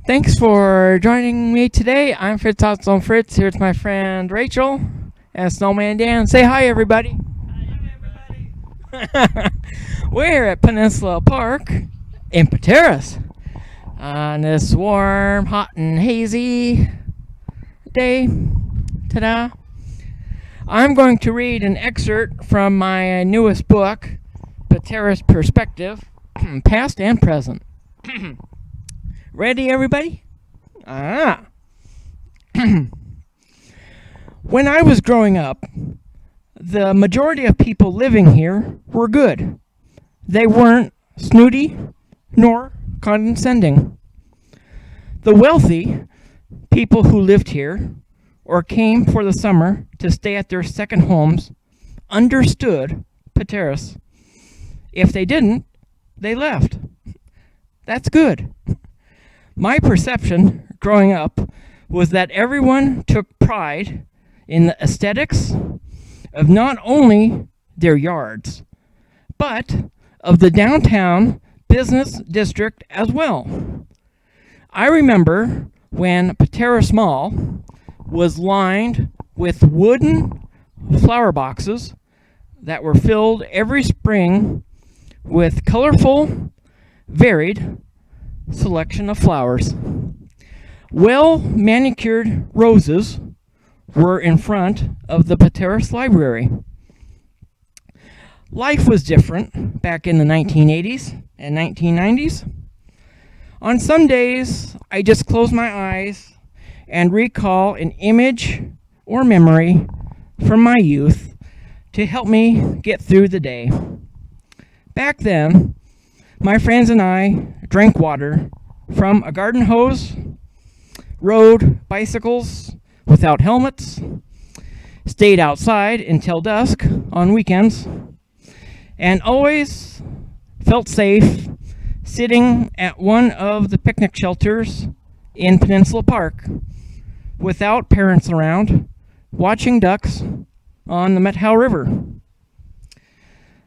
Thanks for joining me today. I'm Fritz on Fritz. Here's my friend Rachel and Snowman Dan. Say hi, everybody. We're at Peninsula Park in Pateros on this warm, hot, and hazy day. Ta-da! I'm going to read an excerpt from my newest book, Pateros Perspective, Past and Present. Ready, everybody? When I was growing up, the majority of people living here were good. They weren't snooty nor condescending. The wealthy people who lived here or came for the summer to stay at their second homes understood Pateros. If they didn't, they left. That's good. My perception growing up was that everyone took pride in the aesthetics of not only their yards, but of the downtown business district as well. I remember when Pateros Mall was lined with wooden flower boxes that were filled every spring with colorful, varied selection of flowers. Well-manicured roses were in front of the Pateros Library. Life was different back in the 1980s and 1990s. On some days, I just close my eyes and recall an image or memory from my youth to help me get through the day. Back then, my friends and I drank water from a garden hose, rode bicycles without helmets, stayed outside until dusk on weekends, and always felt safe sitting at one of the picnic shelters in Peninsula Park without parents around, watching ducks on the Methow River.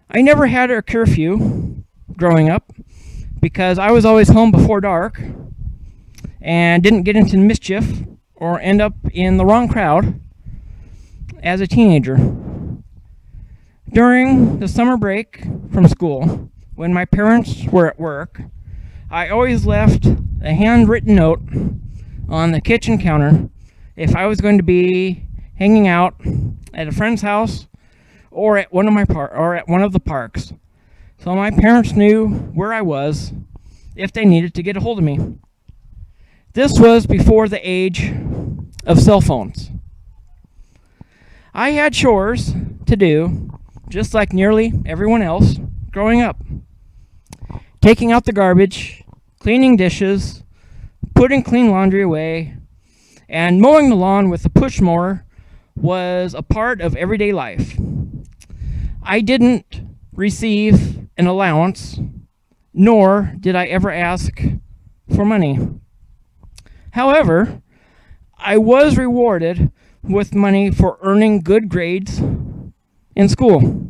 I never had a curfew growing up because I was always home before dark and didn't get into mischief or end up in the wrong crowd as a teenager. During the summer break from school, when my parents were at work, I always left a handwritten note on the kitchen counter if I was going to be hanging out at a friend's house or at one of the parks. So my parents knew where I was if they needed to get a hold of me. This was before the age of cell phones. I had chores to do, just like nearly everyone else growing up. Taking out the garbage, cleaning dishes, putting clean laundry away, and mowing the lawn with a push mower was a part of everyday life. I didn't receive an allowance, nor did I ever ask for money. However, I was rewarded with money for earning good grades in school.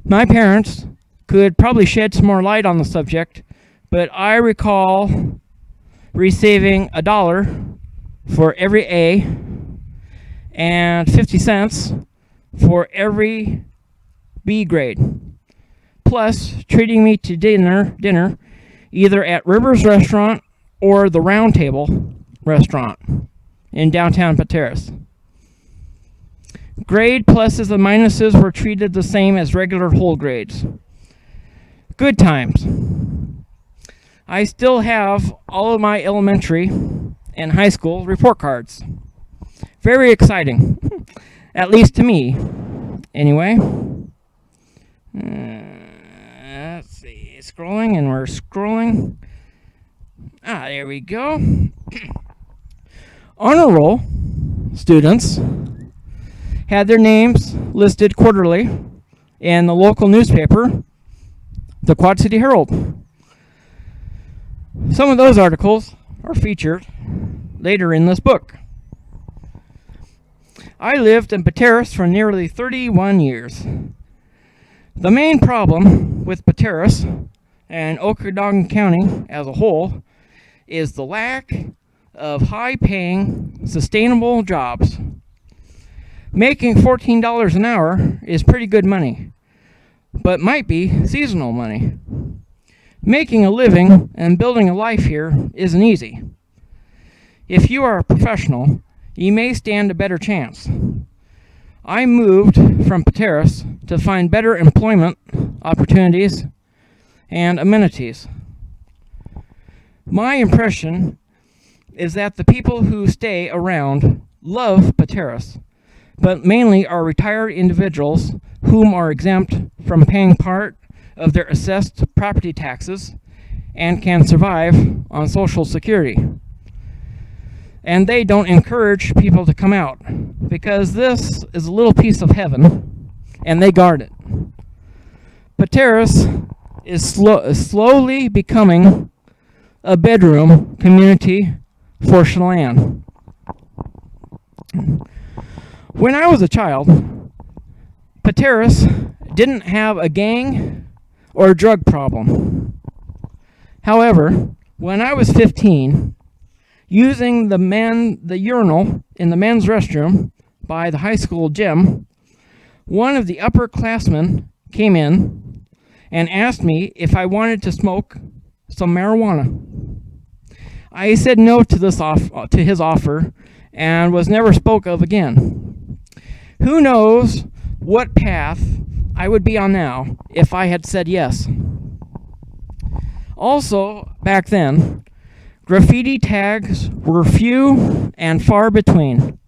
My parents could probably shed some more light on the subject, but I recall receiving $1 for every A and 50 cents for every B grade, plus treating me to dinner either at Rivers Restaurant or the Round Table Restaurant in downtown Pateros. Grade pluses and minuses were treated the same as regular whole grades. Good times. I still have all of my elementary and high school report cards. Very exciting, at least to me. Anyway, let's see, scrolling and we're scrolling. There we go. Honor roll students had their names listed quarterly in the local newspaper, the Quad City Herald. Some of those articles are featured later in this book. I lived in Pateros for nearly 31 years. The main problem with Pateros and Okanagan County as a whole is the lack of high-paying, sustainable jobs. Making $14 an hour is pretty good money, but might be seasonal money. Making a living and building a life here isn't easy. If you are a professional, you may stand a better chance. I moved from Pateros to find better employment opportunities and amenities. My impression is that the people who stay around love Pateros, but mainly are retired individuals whom are exempt from paying part of their assessed property taxes and can survive on Social Security. And they don't encourage people to come out because this is a little piece of heaven and they guard it. Pateros is slowly becoming a bedroom community for Chelan. When I was a child, Pateros didn't have a gang or drug problem. However, when I was 15, using the urinal in the men's restroom by the high school gym, one of the upperclassmen came in and asked me if I wanted to smoke some marijuana. I said no to his offer and was never spoke of again. Who knows what path I would be on now if I had said yes. Also, back then, graffiti tags were few and far between.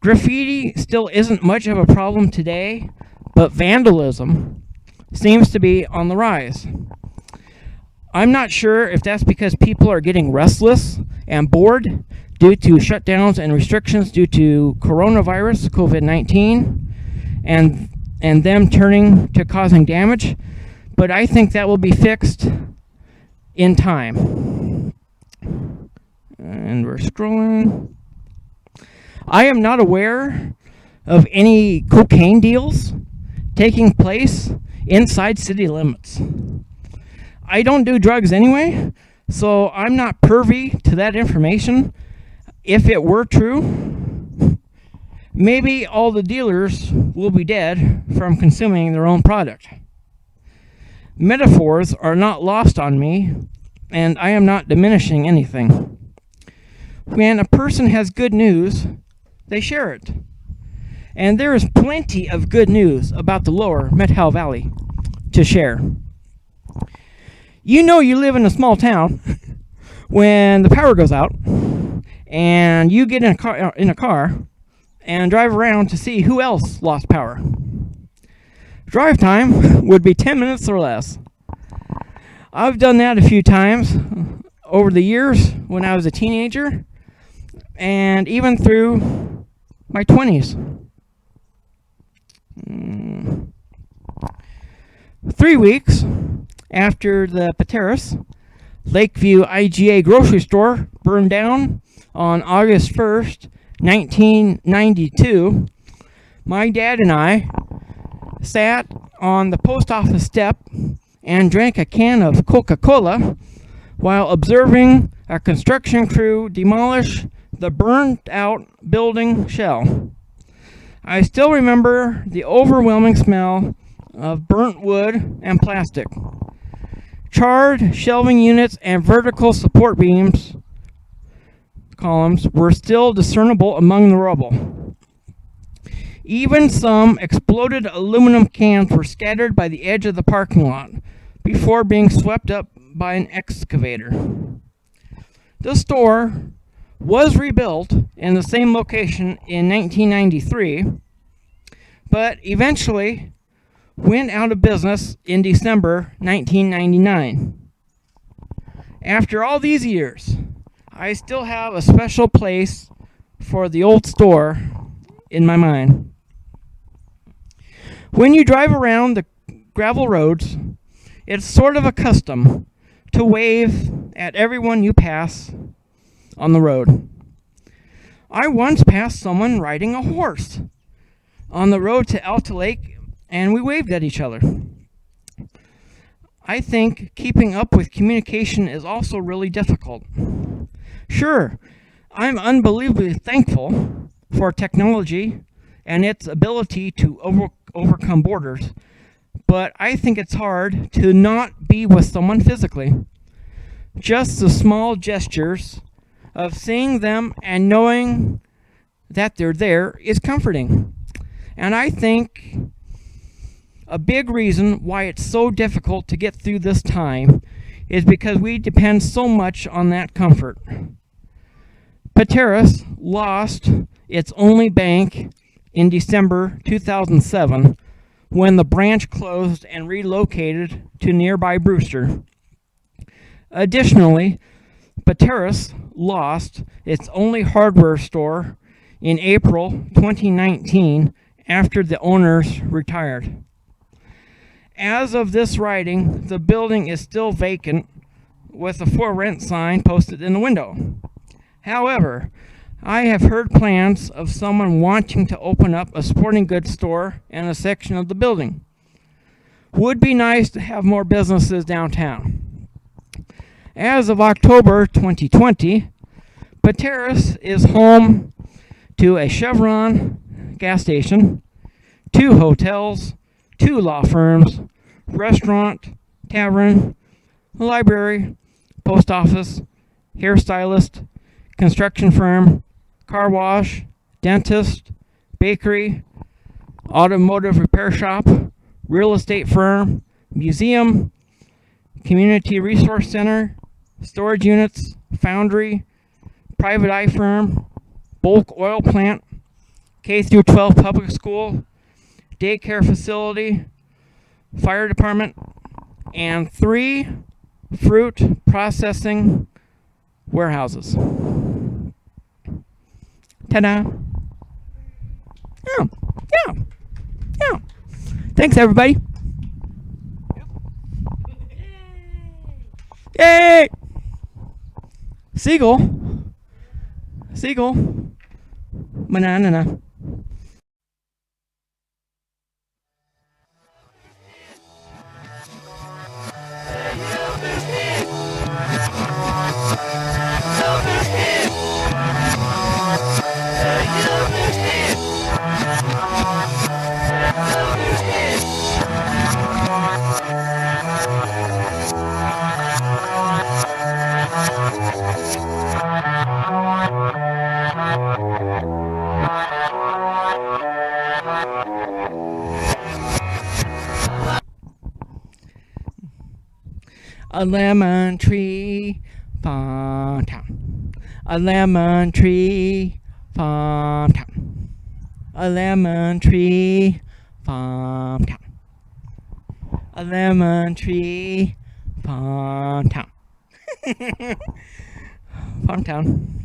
Graffiti still isn't much of a problem today, but vandalism seems to be on the rise. I'm not sure if that's because people are getting restless and bored due to shutdowns and restrictions due to coronavirus, COVID-19, and them turning to causing damage, but I think that will be fixed in time. And we're scrolling. I am not aware of any cocaine deals taking place inside city limits. I don't do drugs anyway, so I'm not privy to that information. If it were true, maybe all the dealers will be dead from consuming their own product. Metaphors are not lost on me, and I am not diminishing anything. When a person has good news, they share it. And there is plenty of good news about the lower Methow Valley to share. You know you live in a small town when the power goes out and you get in a car and drive around to see who else lost power. Drive time would be 10 minutes or less. I've done that a few times over the years when I was a teenager and even through my 20s. 3 weeks after the Pateros Lakeview IGA grocery store burned down on August 1st, 1992, my dad and I sat on the post office step and drank a can of Coca-Cola while observing a construction crew demolish the burnt-out building shell. I still remember the overwhelming smell of burnt wood and plastic. Charred shelving units and vertical support columns were still discernible among the rubble. Even some exploded aluminum cans were scattered by the edge of the parking lot before being swept up by an excavator. The store was rebuilt in the same location in 1993, but eventually went out of business in December 1999. After all these years, I still have a special place for the old store in my mind. When you drive around the gravel roads, it's sort of a custom to wave at everyone you pass on the road. I once passed someone riding a horse on the road to Alta Lake, and we waved at each other. I think keeping up with communication is also really difficult. Sure, I'm unbelievably thankful for technology and its ability to overcome borders, but I think it's hard to not be with someone physically. Just the small gestures of seeing them and knowing that they're there is comforting. And I think a big reason why it's so difficult to get through this time is because we depend so much on that comfort. Pateros lost its only bank in December 2007 when the branch closed and relocated to nearby Brewster. Additionally, Pateros lost its only hardware store in April 2019 after the owners retired. As of this writing, the building is still vacant with a for rent sign posted in the window. However, I have heard plans of someone wanting to open up a sporting goods store in a section of the building. Would be nice to have more businesses downtown. As of October 2020, Pateros is home to a Chevron gas station, 2 hotels, 2 law firms, restaurant, tavern, library, post office, hairstylist, construction firm, car wash, dentist, bakery, automotive repair shop, real estate firm, museum, community resource center, storage units, foundry, private eye firm, bulk oil plant, K through 12 public school, daycare facility, fire department, and 3 fruit processing warehouses. Ta-da! Yeah. Thanks, everybody. Yay! Seagull. Banana. A lemon tree, farm town. A lemon tree, farm town. A lemon tree, farm town. A lemon tree, farm town. Farm town.